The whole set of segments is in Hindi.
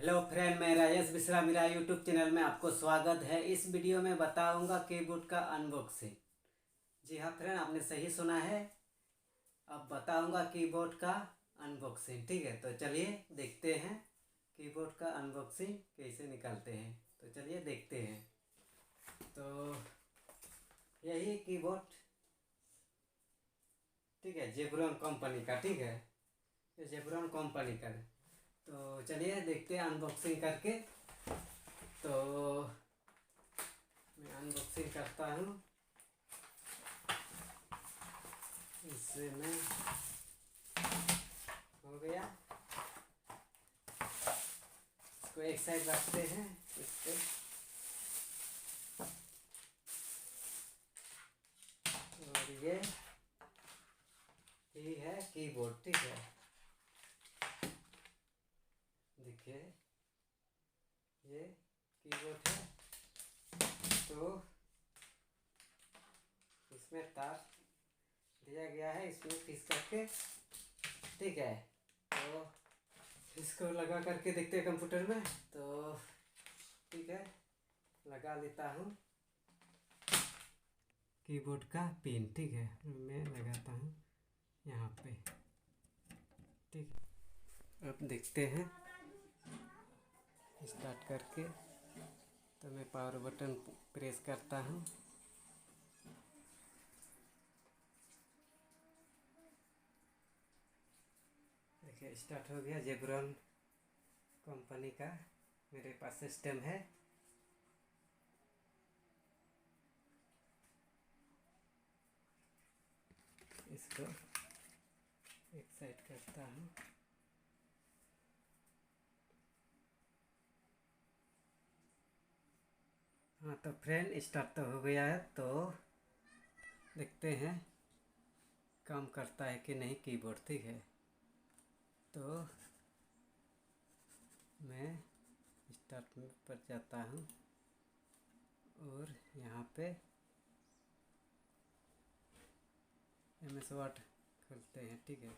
हेलो फ्रेंड, मैं राजेश मिश्रा, मेरा यूट्यूब चैनल में आपको स्वागत है। इस वीडियो में बताऊंगा कीबोर्ड का अनबॉक्सिंग। जी हाँ फ्रेंड, आपने सही सुना है। अब बताऊंगा कीबोर्ड का अनबॉक्सिंग। ठीक है, तो चलिए देखते हैं कीबोर्ड का अनबॉक्सिंग कैसे निकालते हैं। तो चलिए देखते हैं। तो यही कीबोर्ड, ठीक है, जेब्रॉन कंपनी का। ठीक है, ये जेब्रॉन कंपनी का है। तो चलिए देखते हैं अनबॉक्सिंग करके। तो मैं अनबॉक्सिंग करता हूँ। इससे मैं हो गया, इसको एक साइड रखते हैं। इससे और ये है कीबोर्ड। ठीक है, देखिए ये कीबोर्ड है। तो इसमें तार दिया गया है, इसमें फिक्स करके। ठीक है, तो इसको लगा करके देखते हैं कंप्यूटर में। तो ठीक है, लगा लेता हूँ कीबोर्ड का पिन। ठीक है, मैं लगाता हूँ यहाँ पे। ठीक है, अब देखते हैं स्टार्ट करके। तो मैं पावर बटन प्रेस करता हूँ। देखिए स्टार्ट हो गया। जेब्रॉन कंपनी का मेरे पास सिस्टम है। इसको एक साइड करता हूँ। हाँ तो फ्रेंड, स्टार्ट तो हो गया है। तो देखते हैं काम करता है कि नहीं कीबोर्ड। ठीक है, तो मैं स्टार्ट में पर जाता हूँ और यहाँ पे MS वर्ड खोलते हैं। ठीक है,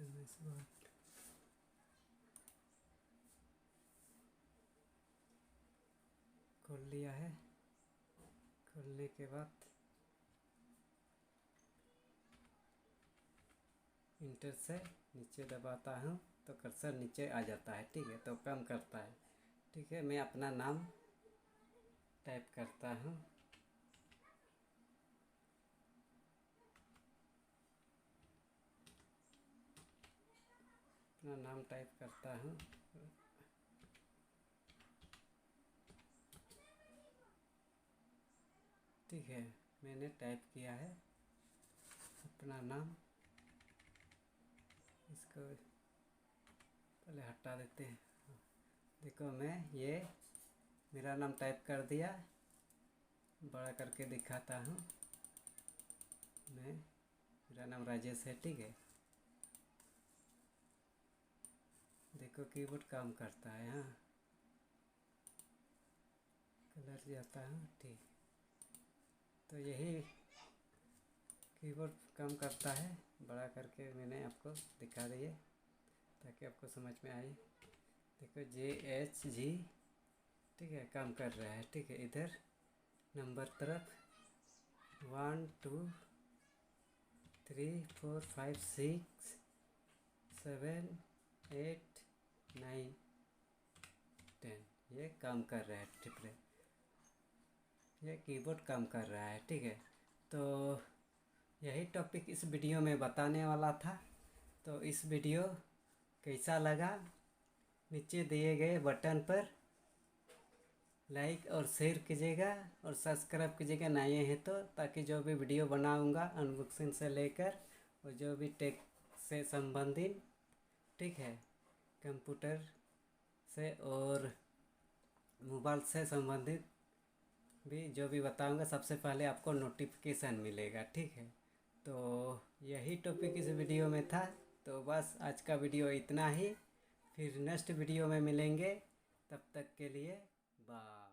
MS वर्ड खोल लिया है। खोलने के बाद इंटर से नीचे दबाता हूँ तो कर्सर नीचे आ जाता है। ठीक है, तो काम करता है। ठीक है, मैं अपना नाम टाइप करता हूँ। अपना नाम टाइप करता हूँ। ठीक है, मैंने टाइप किया है अपना नाम। इसको पहले हटा देते हैं। देखो, मैं ये मेरा नाम टाइप कर दिया। बड़ा करके दिखाता हूँ। मेरा नाम राजेश है। ठीक है, देखो कीबोर्ड काम करता है। हाँ, कलर जाता हूँ। ठीक, तो यही कीबोर्ड काम करता है। बड़ा करके मैंने आपको दिखा दिए ताकि आपको समझ में आए। देखो JHG, ठीक है, काम कर रहा है। ठीक है, इधर नंबर तरफ 1 2 3 4 5 6 7 8 9 10 ये काम कर रहा है। ठीक है, ये कीबोर्ड काम कर रहा है। ठीक है, तो यही टॉपिक इस वीडियो में बताने वाला था। तो इस वीडियो कैसा लगा, नीचे दिए गए बटन पर लाइक और शेयर कीजिएगा और सब्सक्राइब कीजिएगा नए हैं तो, ताकि जो भी वीडियो बनाऊंगा अनबॉक्सिंग से लेकर और जो भी टेक से संबंधित, ठीक है, कंप्यूटर से और मोबाइल से संबंधित भी जो भी बताऊंगा सबसे पहले आपको नोटिफिकेशन मिलेगा। ठीक है, तो यही टॉपिक इस वीडियो में था। तो बस आज का वीडियो इतना ही। फिर नेक्स्ट वीडियो में मिलेंगे, तब तक के लिए बाय।